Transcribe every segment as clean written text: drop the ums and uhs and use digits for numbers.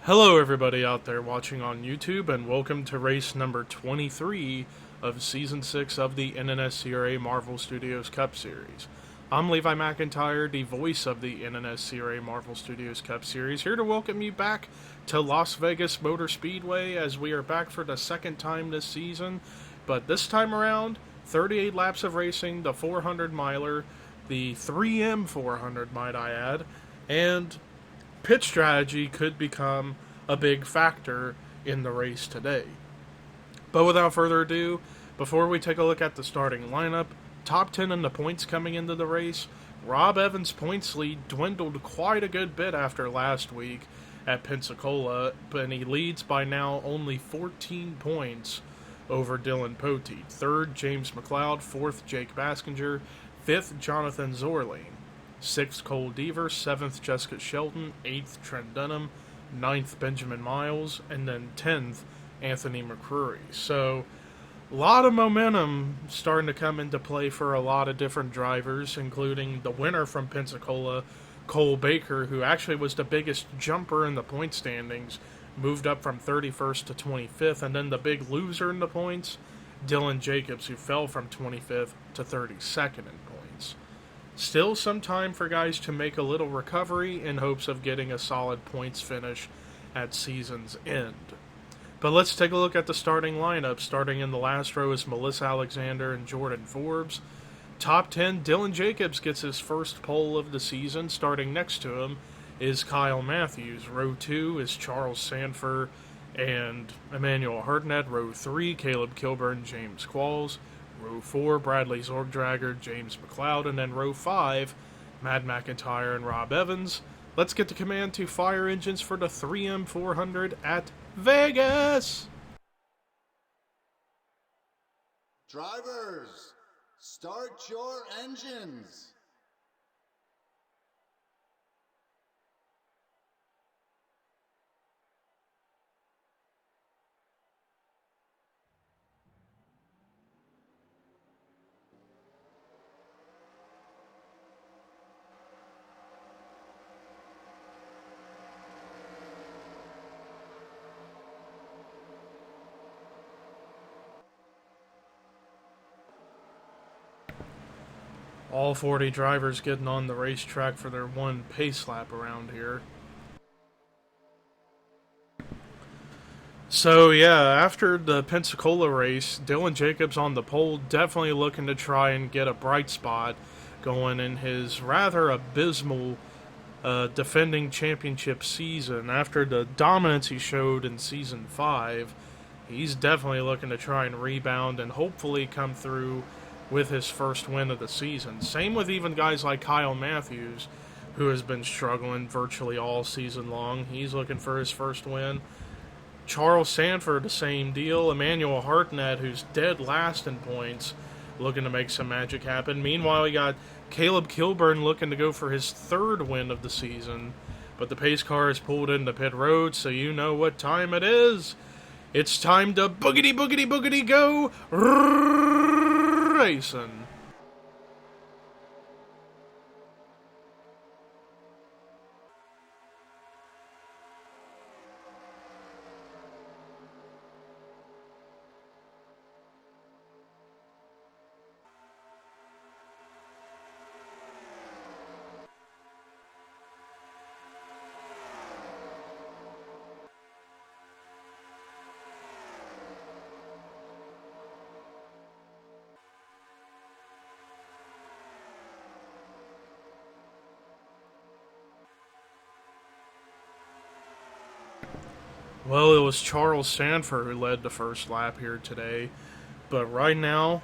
Hello everybody out there watching on YouTube, and welcome to race number 23 of Season 6 of the NNSCRA Marvel Studios Cup Series. I'm Levi McIntyre, the voice of the NNSCRA Marvel Studios Cup Series, here to welcome you back to Las Vegas Motor Speedway as we are back for the second time this season. But this time around, 38 laps of racing, the 400 miler, the 3M 400 might I add, and pit strategy could become a big factor in the race today. But without further ado, before we take a look at the starting lineup, top 10 in the points coming into the race, Rob Evans' points lead dwindled quite a good bit after last week at Pensacola, but he leads by now only 14 points over Dylan Poteet. Third, James McLeod. Fourth, Jake Baskinger. Fifth, Jonathan Zorlane. 6th, Cole Deaver. 7th, Jessica Shelton. 8th, Trent Dunham. 9th, Benjamin Miles. And then 10th, Anthony McCrory. So, a lot of momentum starting to come into play for a lot of different drivers, including the winner from Pensacola, Cole Baker, who actually was the biggest jumper in the point standings, moved up from 31st to 25th. And then the big loser in the points, Dylan Jacobs, who fell from 25th to 32nd in points. Still some time for guys to make a little recovery in hopes of getting a solid points finish at season's end. But let's take a look at the starting lineup. Starting in the last row is Melissa Alexander and Jordan Forbes. Top 10, Dylan Jacobs gets his first pole of the season. Starting next to him is Kyle Matthews. Row 2 is Charles Sanford and Emmanuel Hartnett. Row 3, Caleb Kilburn, James Qualls. Row 4, Bradley Zorgdrager, James McLeod. And then row 5, Matt McIntyre and Rob Evans. Let's get the command to fire engines for the 3M 400 at Vegas! Drivers, start your engines. All 40 drivers getting on the racetrack for their one pace lap around here. So yeah, after the Pensacola race, Dylan Jacobs on the pole, definitely looking to try and get a bright spot going in his rather abysmal defending championship season. After the dominance he showed in Season 5, he's definitely looking to try and rebound and hopefully come through with his first win of the season. Same with even guys like Kyle Matthews, who has been struggling virtually all season long. He's looking for his first win. Charles Sanford, the same deal. Emmanuel Hartnett, who's dead last in points, looking to make some magic happen. Meanwhile, we got Caleb Kilburn looking to go for his third win of the season. But the pace car is pulled into pit road, so you know what time it is. It's time to boogity, boogity, boogity go racing. Well, it was Charles Sanford who led the first lap here today, but right now,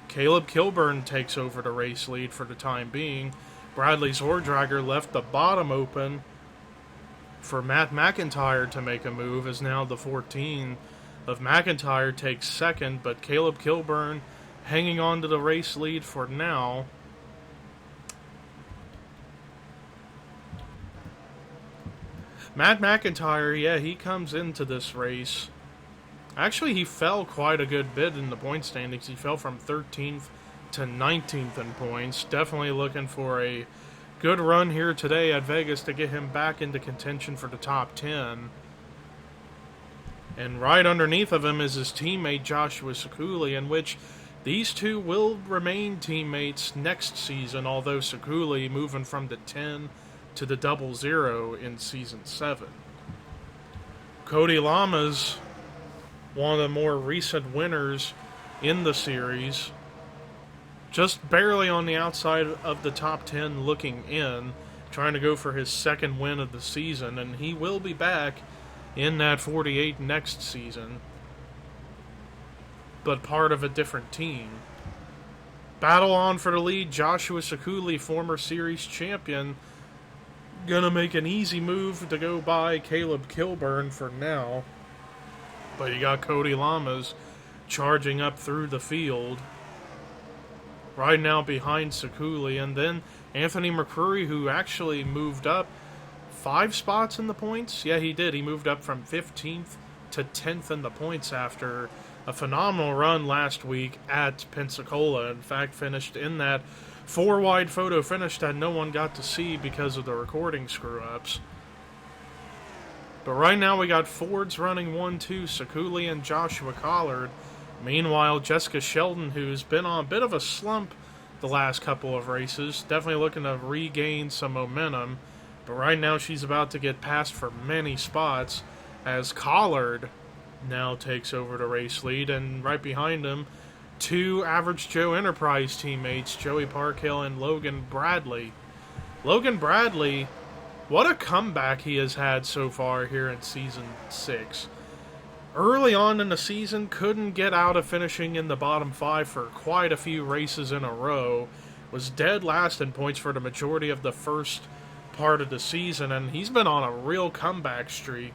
Caleb Kilburn takes over the race lead for the time being. Bradley Zordrager left the bottom open for Matt McIntyre to make a move, as now the 14 of McIntyre takes second, but Caleb Kilburn hanging on to the race lead for now. Matt McIntyre, yeah, he comes into this race. Actually, he fell quite a good bit in the point standings. He fell from 13th to 19th in points. Definitely looking for a good run here today at Vegas to get him back into contention for the top 10. And right underneath of him is his teammate Joshua Sekuli, in which these two will remain teammates next season, although Sekuli moving from the 10 to the 00 in Season 7. Cody Lamas, one of the more recent winners in the series, just barely on the outside of the top 10 looking in, trying to go for his second win of the season, and he will be back in that 48 next season, but part of a different team. Battle on for the lead, Joshua Sekuli, former series champion, gonna make an easy move to go by Caleb Kilburn for now, but you got Cody Lamas charging up through the field right now behind Sekuli, and then Anthony McCrory, who actually moved up 5 spots in the points. Yeah, he did. He moved up from 15th to 10th in the points after a phenomenal run last week at Pensacola. In fact, finished in that 4-wide photo finish that no one got to see because of the recording screw-ups. But right now we got Fords running 1-2, Sekuli and Joshua Collard. Meanwhile, Jessica Sheldon, who's been on a bit of a slump the last couple of races, definitely looking to regain some momentum. But right now she's about to get passed for many spots as Collard now takes over the race lead. And right behind him, 2 Average Joe Enterprise teammates, Joey Parkhill and Logan Bradley. Logan Bradley, what a comeback he has had so far here in Season 6. Early on in the season, couldn't get out of finishing in the bottom 5 for quite a few races in a row. Was dead last in points for the majority of the first part of the season, and he's been on a real comeback streak.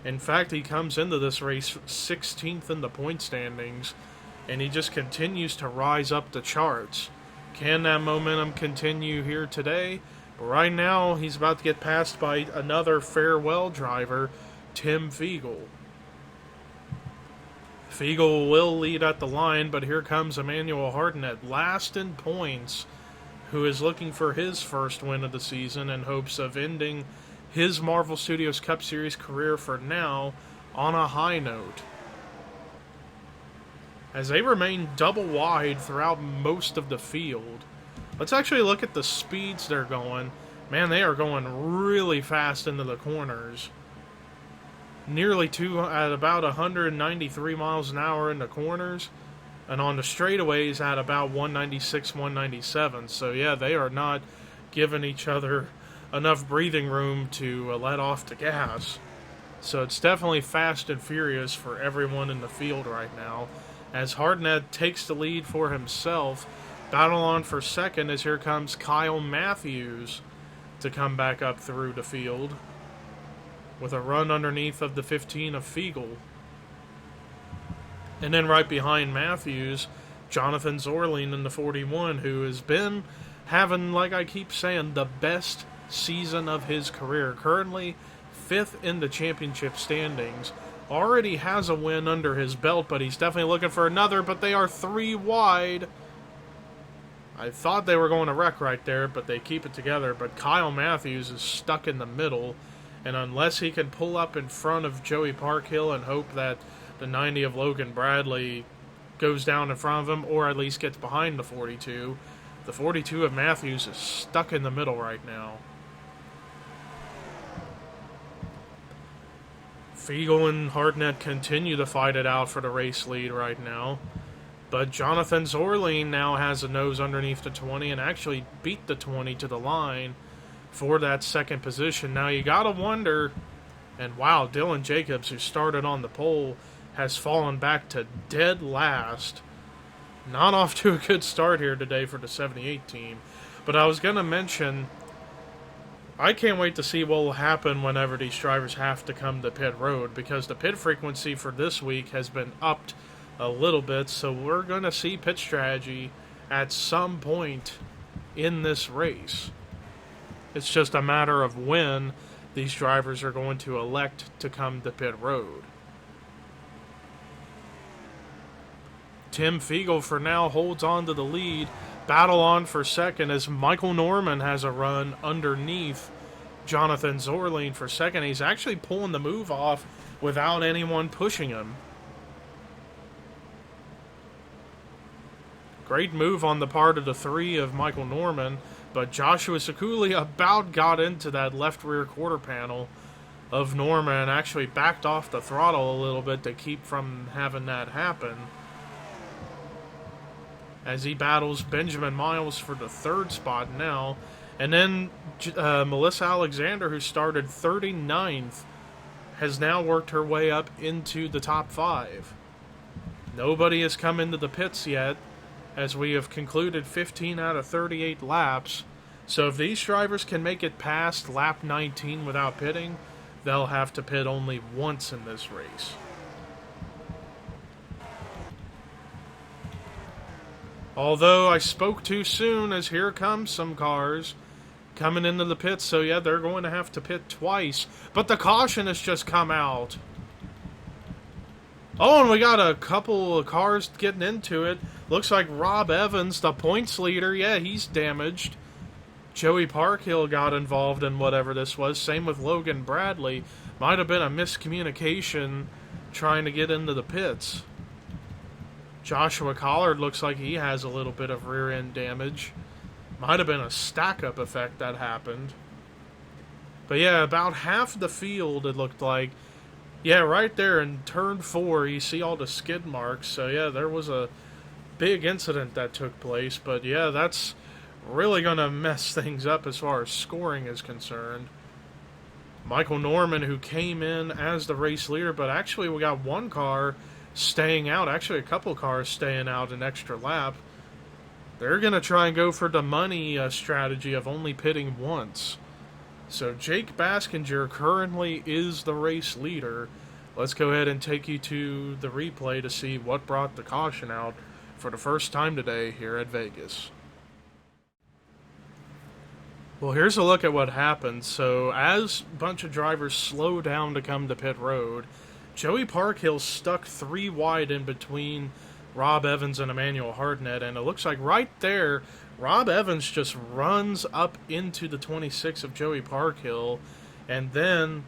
In fact, he comes into this race 16th in the point standings, and he just continues to rise up the charts. Can that momentum continue here today? But right now, he's about to get passed by another farewell driver, Tim Fiegel. Fiegel will lead at the line, but here comes Emmanuel Hartnett, last in points, who is looking for his first win of the season in hopes of ending his Marvel Studios Cup Series career for now on a high note. As they remain double wide throughout most of the field. Let's actually look at the speeds they're going. Man, they are going really fast into the corners. Nearly at about 193 miles an hour in the corners. And on the straightaways at about 196, 197. So yeah, they are not giving each other enough breathing room to let off the gas. So it's definitely fast and furious for everyone in the field right now. As Hartnett takes the lead for himself, battle on for second as here comes Kyle Matthews to come back up through the field with a run underneath of the 15 of Fiegel. And then right behind Matthews, Jonathan Zorling in the 41, who has been having, like I keep saying, the best season of his career. Currently 5th in the championship standings. Already has a win under his belt, but he's definitely looking for another, but they are 3 wide. I thought they were going to wreck right there, but they keep it together. But Kyle Matthews is stuck in the middle, and unless he can pull up in front of Joey Parkhill and hope that the 90 of Logan Bradley goes down in front of him, or at least gets behind the 42 of Matthews is stuck in the middle right now. Fiegel and Hartnett continue to fight it out for the race lead right now. But Jonathan Zorling now has a nose underneath the 20 and actually beat the 20 to the line for that second position. Now you gotta wonder, and wow, Dylan Jacobs, who started on the pole, has fallen back to dead last. Not off to a good start here today for the 78 team. But I was going to mention, I can't wait to see what will happen whenever these drivers have to come to pit road, because the pit frequency for this week has been upped a little bit, so we're going to see pit strategy at some point in this race. It's just a matter of when these drivers are going to elect to come to pit road. Tim Fiegel for now holds on to the lead. Battle on for second as Michael Norman has a run underneath Jonathan Zorline for second. He's actually pulling the move off without anyone pushing him. Great move on the part of the 3 of Michael Norman, but Joshua Sekuli about got into that left rear quarter panel of Norman and actually backed off the throttle a little bit to keep from having that happen, as he battles Benjamin Miles for the 3rd spot now. And then Melissa Alexander, who started 39th, has now worked her way up into the top 5. Nobody has come into the pits yet, as we have concluded 15 out of 38 laps. So if these drivers can make it past lap 19 without pitting, they'll have to pit only once in this race. Although I spoke too soon, as here comes some cars coming into the pits. So yeah, they're going to have to pit twice. But the caution has just come out. Oh, and we got a couple of cars getting into it. Looks like Rob Evans, the points leader, yeah, he's damaged. Joey Parkhill got involved in whatever this was. Same with Logan Bradley. Might have been a miscommunication trying to get into the pits. Joshua Collard looks like he has a little bit of rear end damage. Might have been a stack-up effect that happened. But yeah, about half the field, it looked like. Yeah, right there in turn 4, you see all the skid marks. So yeah, there was a big incident that took place. But yeah, that's really going to mess things up as far as scoring is concerned. Michael Norman, who came in as the race leader, but actually we got one car staying out, actually a couple cars staying out an extra lap. They're going to try and go for the money strategy of only pitting once. So Jake Baskinger currently is the race leader. Let's go ahead and take you to the replay to see what brought the caution out for the first time today here at Vegas. Well, here's a look at what happened. So as a bunch of drivers slow down to come to pit road, Joey Parkhill stuck 3 wide in between Rob Evans and Emmanuel Hartnett, and it looks like right there, Rob Evans just runs up into the 26 of Joey Parkhill, and then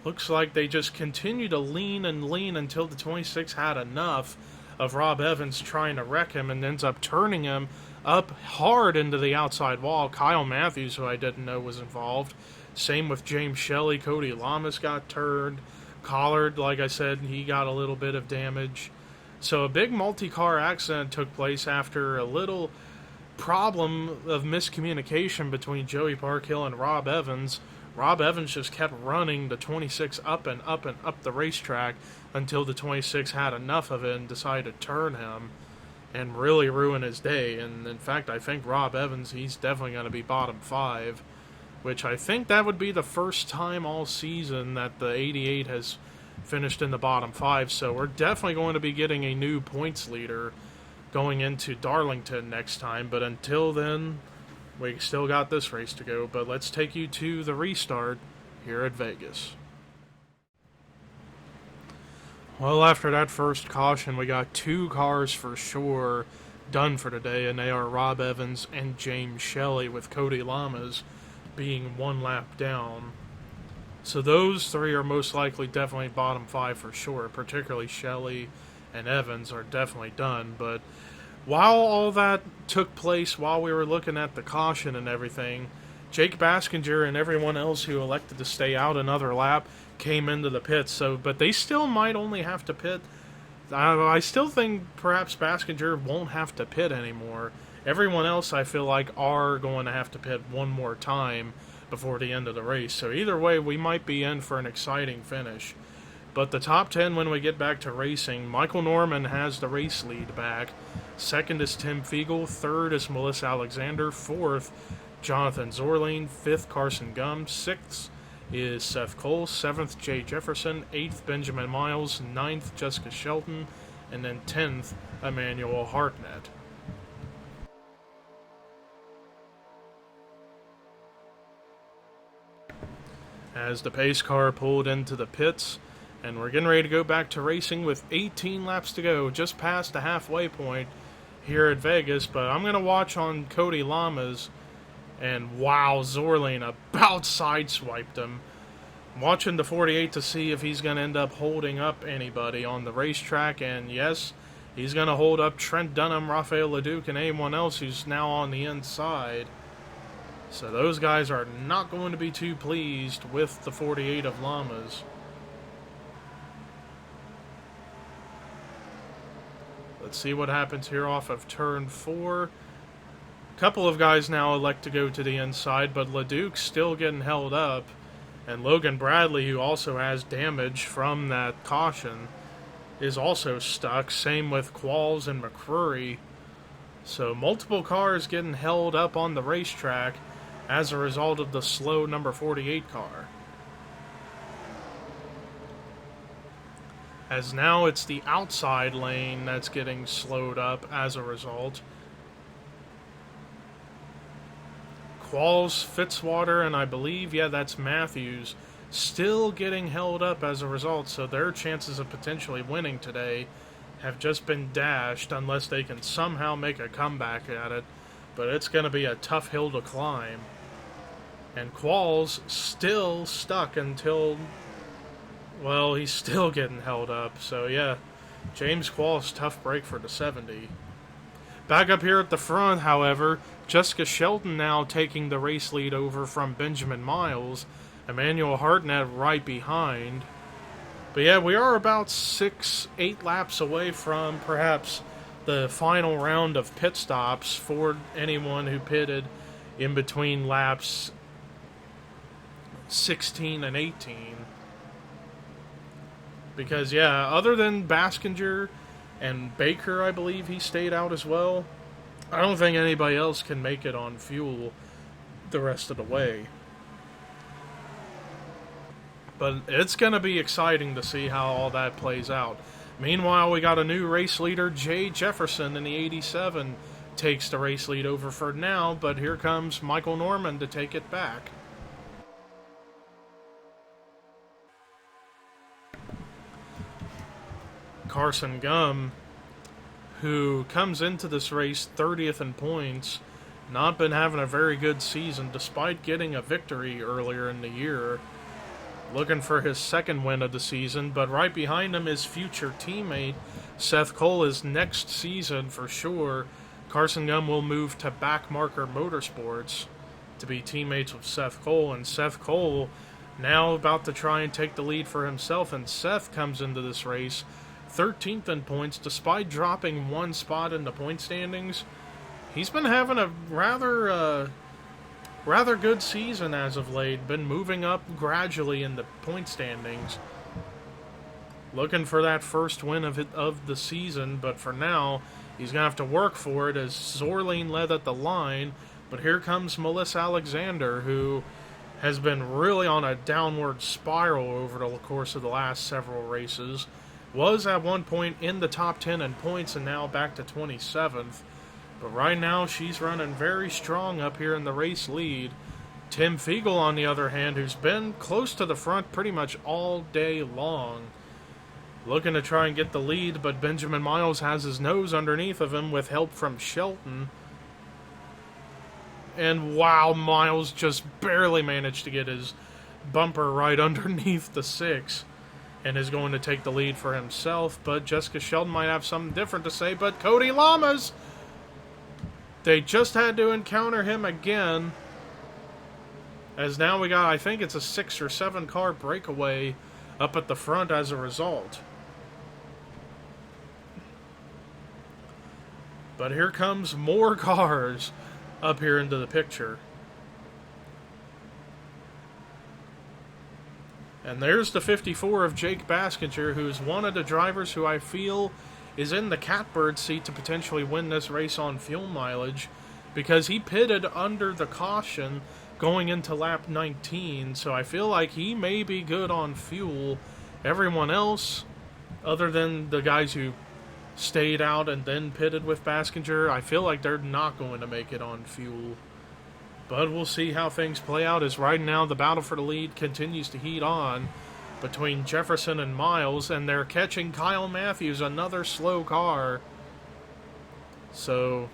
looks like they just continue to lean and lean until the 26 had enough of Rob Evans trying to wreck him and ends up turning him up hard into the outside wall. Kyle Matthews, who I didn't know was involved. Same with James Shelley. Cody Lamas got turned. Collard, like I said, he got a little bit of damage. So a big multi-car accident took place after a little problem of miscommunication between Joey Parkhill and Rob Evans. Rob Evans just kept running the 26 up and up and up the racetrack until the 26 had enough of it and decided to turn him and really ruin his day. And in fact, I think Rob Evans, he's definitely going to be bottom 5, which I think that would be the first time all season that the 88 has finished in the bottom 5. So we're definitely going to be getting a new points leader going into Darlington next time. But until then, we still got this race to go. But let's take you to the restart here at Vegas. Well, after that first caution, we got 2 cars for sure done for today, and they are Rob Evans and James Shelley, with Cody Lamas being 1 lap down. So those 3 are most likely definitely bottom 5 for sure, particularly Shelley and Evans are definitely done. But while all that took place, while we were looking at the caution and everything, Jake Baskinger and everyone else who elected to stay out another lap came into the pits. So, but they still might only have to pit. I still think perhaps Baskinger won't have to pit anymore. Everyone else, I feel like, are going to have to pit one more time before the end of the race. So either way, we might be in for an exciting finish. But the top 10, when we get back to racing, Michael Norman has the race lead back. Second is Tim Fiegel. Third is Melissa Alexander. Fourth, Jonathan Zorline. Fifth, Carson Gum. Sixth is Seth Cole. Seventh, Jay Jefferson. Eighth, Benjamin Miles. Ninth, Jessica Shelton. And then 10th, Emmanuel Hartnett. As the pace car pulled into the pits, and we're getting ready to go back to racing with 18 laps to go, just past the halfway point here at Vegas. But I'm going to watch on Cody Lamas And wow, Zorlane about sideswiped him. Watching the 48 to see if he's going to end up holding up anybody on the racetrack, and yes, he's going to hold up Trent Dunham, Rafael LeDuc, and anyone else who's now on the inside. So those guys are not going to be too pleased with the 48 of Llamas. Let's see what happens here off of turn 4. A couple of guys now elect to go to the inside, but LeDuc's still getting held up. And Logan Bradley, who also has damage from that caution, is also stuck. Same with Qualls and McCrory. So multiple cars getting held up on the racetrack as a result of the slow number 48 car. As now it's the outside lane that's getting slowed up as a result. Qualls, Fitzwater, and I believe, yeah, that's Matthews, still getting held up as a result, so their chances of potentially winning today have just been dashed unless they can somehow make a comeback at it. But it's going to be a tough hill to climb. And Qualls still stuck until, well, he's still getting held up. So yeah, James Qualls, tough break for the 70. Back up here at the front, however, Jessica Shelton now taking the race lead over from Benjamin Miles. Emmanuel Hartnett right behind. But yeah, we are about 6-8 laps away from perhaps the final round of pit stops for anyone who pitted in between laps 16 and 18. Because yeah, other than Baskinger and Baker, I believe he stayed out as well, I don't think anybody else can make it on fuel the rest of the way. But it's going to be exciting to see how all that plays out. Meanwhile, we got a new race leader, Jay Jefferson, in the 87, takes the race lead over for now, but here comes Michael Norman to take it back. Carson Gum, who comes into this race 30th in points, not been having a very good season despite getting a victory earlier in the year. Looking for his second win of the season, but right behind him is future teammate Seth Cole. Is next season for sure. Carson Gum will move to Backmarker Motorsports to be teammates with Seth Cole, and Seth Cole now about to try and take the lead for himself, and Seth comes into this race 13th in points despite dropping one spot in the point standings. He's been having a rather good season as of late, been moving up gradually in the point standings. Looking for that first win of the season, but for now, he's going to have to work for it as Zorlane led at the line, but here comes Melissa Alexander, who has been really on a downward spiral over the course of the last several races. Was at one point in the top 10 in points and now back to 27th. But right now, she's running very strong up here in the race lead. Tim Fiegel, on the other hand, who's been close to the front pretty much all day long, looking to try and get the lead, but Benjamin Miles has his nose underneath of him with help from Shelton. And wow, Miles just barely managed to get his bumper right underneath the 6 and is going to take the lead for himself. But Jessica Shelton might have something different to say, but Cody Lamas, they just had to encounter him again, as now we got, I think it's a 6 or 7 car breakaway up at the front as a result. But here comes more cars up here into the picture. And there's the 54 of Jake Baskinger, who's one of the drivers who I feel is in the catbird seat to potentially win this race on fuel mileage, because he pitted under the caution going into lap 19, so I feel like he may be good on fuel. Everyone else, other than the guys who stayed out and then pitted with Baskinger, I feel like they're not going to make it on fuel. But we'll see how things play out, as right now the battle for the lead continues to heat on between Jefferson and Miles, and they're catching Kyle Matthews, another slow car. So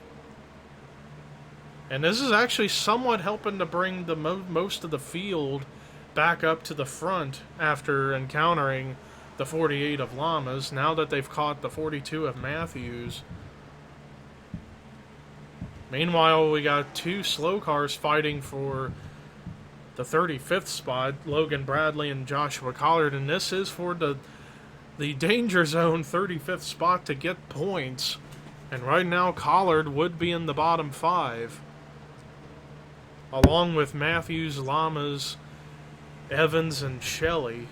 And this is actually somewhat helping to bring the most of the field back up to the front after encountering the 48 of Llamas, now that they've caught the 42 of Matthews. Meanwhile, we got two slow cars fighting for the 35th spot, Logan Bradley and Joshua Collard, and this is for the danger zone 35th spot to get points. And right now, Collard would be in the bottom 5, along with Matthews, Llamas, Evans, and Shelley.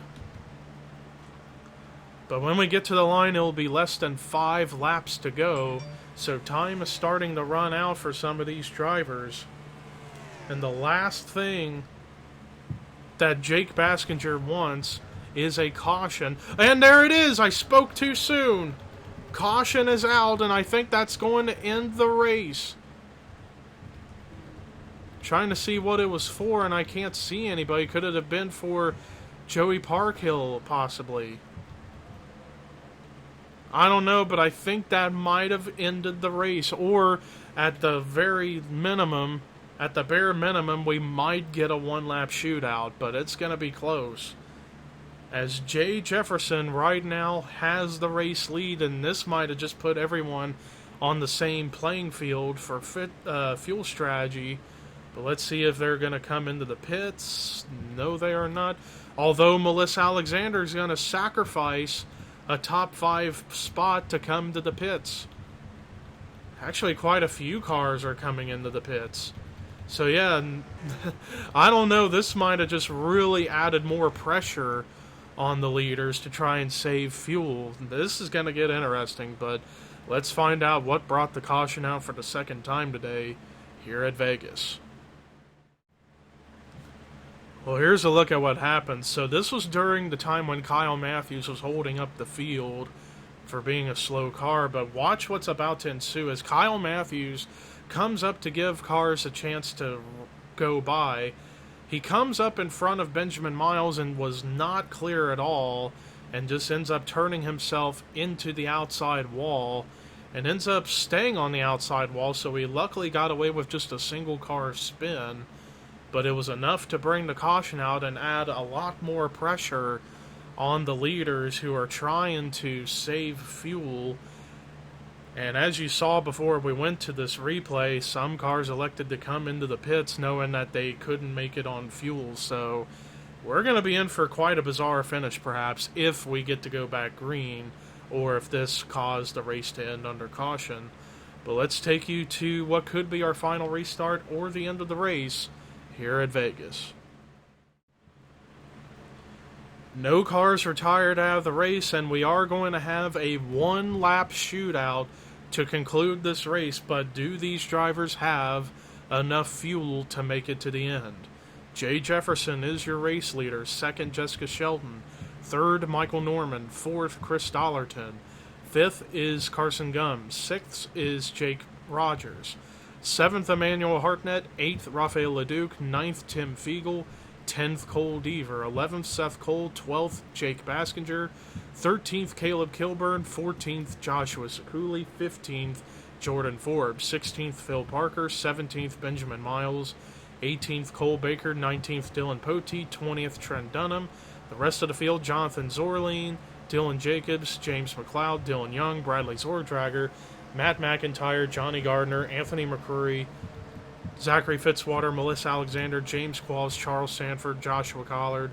But when we get to the line, it will be less than 5 laps to go, so time is starting to run out for some of these drivers. And the last thing that Jake Baskinger wants is a caution. And there it is! I spoke too soon! Caution is out, and I think that's going to end the race. Trying to see what it was for, and I can't see anybody. Could it have been for Joey Parkhill, possibly? I don't know, but I think that might have ended the race. Or, at the bare minimum, we might get a one-lap shootout, but it's going to be close. As Jay Jefferson right now has the race lead, and this might have just put everyone on the same playing field for fuel strategy. But let's see if they're going to come into the pits. No, they are not. Although Melissa Alexander is going to sacrifice a top 5 spot to come to the pits. Actually, quite a few cars are coming into the pits. So yeah, I don't know. This might have just really added more pressure on the leaders to try and save fuel. This is going to get interesting, but let's find out what brought the caution out for the second time today here at Vegas. Well, here's a look at what happened. So this was during the time when Kyle Matthews was holding up the field for being a slow car, but watch what's about to ensue as Kyle Matthews comes up to give cars a chance to go by. He comes up in front of Benjamin Miles and was not clear at all, and just ends up turning himself into the outside wall and ends up staying on the outside wall, so he luckily got away with just a single car spin. But it was enough to bring the caution out and add a lot more pressure on the leaders who are trying to save fuel. And as you saw before we went to this replay, some cars elected to come into the pits knowing that they couldn't make it on fuel. So we're going to be in for quite a bizarre finish, perhaps, if we get to go back green, or if this caused the race to end under caution. But let's take you to what could be our final restart or the end of the race here at Vegas. No cars retired out of the race, and we are going to have a one-lap shootout to conclude this race, but do these drivers have enough fuel to make it to the end? Jay Jefferson is your race leader. Second, Jessica Shelton. Third, Michael Norman. Fourth, Chris Dollarton. Fifth is Carson Gumbs. Sixth is Jake Rogers. 7th, Emmanuel Hartnett. 8th, Rafael Leduc. 9th, Tim Fiegel. 10th, Cole Deaver. 11th, Seth Cole. 12th, Jake Baskinger. 13th, Caleb Kilburn. 14th, Joshua Cooley. 15th, Jordan Forbes. 16th, Phil Parker. 17th, Benjamin Miles. 18th, Cole Baker. 19th, Dylan Potee. 20th, Trent Dunham. The rest of the field, Jonathan Zorline, Dylan Jacobs, James McLeod, Dylan Young, Bradley Zordrager, Matt McIntyre, Johnny Gardner, Anthony McCrory, Zachary Fitzwater, Melissa Alexander, James Qualls, Charles Sanford, Joshua Collard,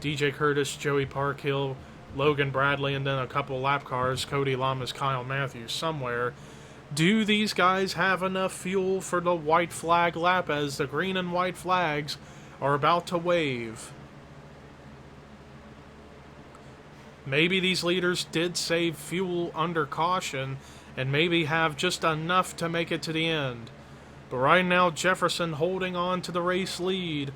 DJ Curtis, Joey Parkhill, Logan Bradley, and then a couple lap cars, Cody Lamas, Kyle Matthews somewhere. Do these guys have enough fuel for the white flag lap as the green and white flags are about to wave? Maybe these leaders did save fuel under caution and maybe have just enough to make it to the end. But right now, Jefferson holding on to the race lead.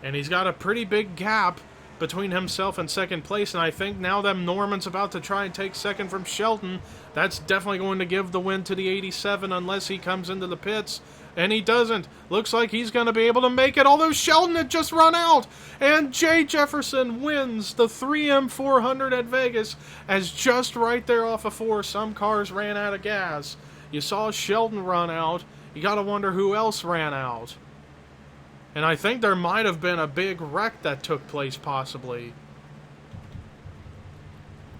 And he's got a pretty big gap between himself and second place. And I think now that Norman's about to try and take second from Shelton, that's definitely going to give the win to the 87 unless he comes into the pits. And he doesn't. Looks like he's going to be able to make it, although Shelton had just run out. And Jay Jefferson wins the 3M400 at Vegas, as just right there off of 4, some cars ran out of gas. You saw Shelton run out. you gotta wonder who else ran out. And I think there might have been a big wreck that took place, possibly.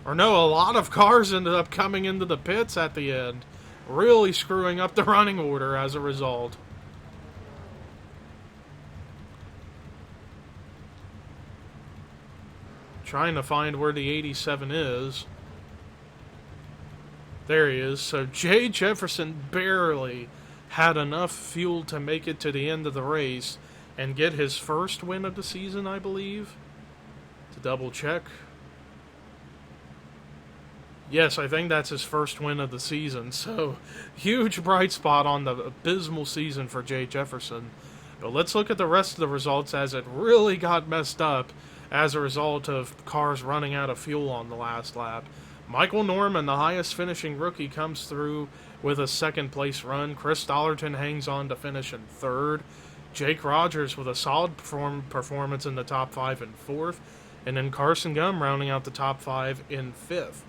Or no, a lot of cars ended up coming into the pits at the end, really screwing up the running order as a result. Trying to find where the 87 is. There he is. So Jay Jefferson barely had enough fuel to make it to the end of the race and get his first win of the season, I believe. To double check. Yes, I think that's his first win of the season. So, huge bright spot on the abysmal season for Jay Jefferson. But let's look at the rest of the results, as it really got messed up as a result of cars running out of fuel on the last lap. Michael Norman, the highest finishing rookie, comes through with a second place run. Chris Dollarton hangs on to finish in third. Jake Rogers with a solid performance in the top 5 in fourth. And then Carson Gum rounding out the top 5 in fifth.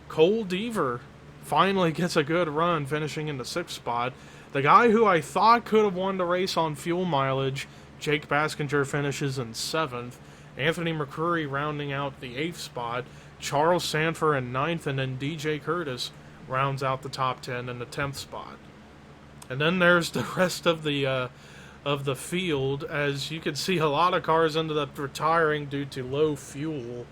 Cole Deaver finally gets a good run, finishing in the sixth spot. The guy who I thought could have won the race on fuel mileage, Jake Baskinger, finishes in seventh. Anthony McCrory rounding out the eighth spot. Charles Sanford in ninth, and then DJ Curtis rounds out the top 10 in the 10th spot. And then there's the rest of the field. As you can see, a lot of cars ended up retiring due to low fuel.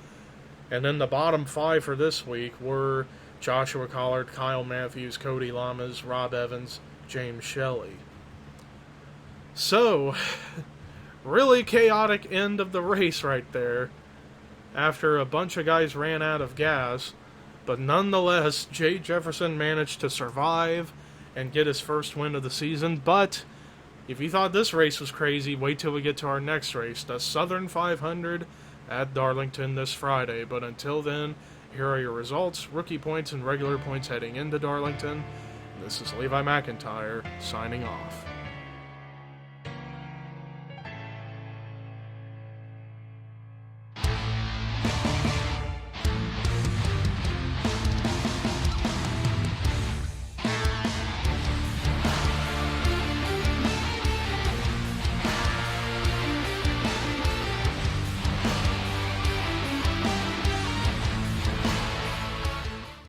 And then the bottom 5 for this week were Joshua Collard, Kyle Matthews, Cody Lamas, Rob Evans, James Shelley. So, really chaotic end of the race right there, after a bunch of guys ran out of gas. But nonetheless, Jay Jefferson managed to survive and get his first win of the season. But if you thought this race was crazy, wait till we get to our next race, the Southern 500 at Darlington this Friday. But until then, here are your results, rookie points and regular points heading into Darlington. This is Levi McIntyre signing off.